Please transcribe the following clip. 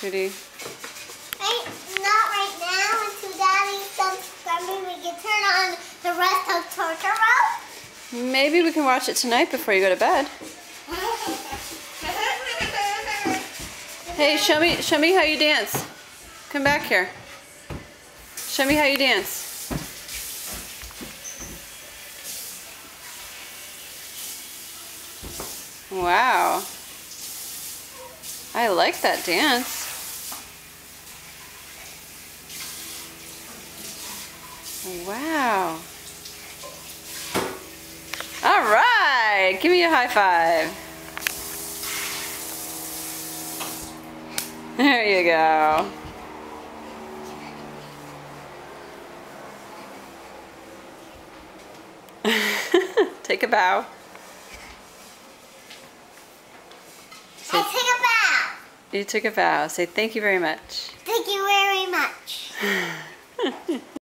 sweetie? Not right now. Until Daddy's done scrubbing, we can turn on the rest of Totoro. Maybe we can watch it tonight before you go to bed. Hey, show me how you dance. Come back here. Show me how you dance. Wow. I like that dance. Wow. All right. Give me a high five. There you go. Take a bow. I took a bow. You took a vow. Say thank you very much. Thank you very much.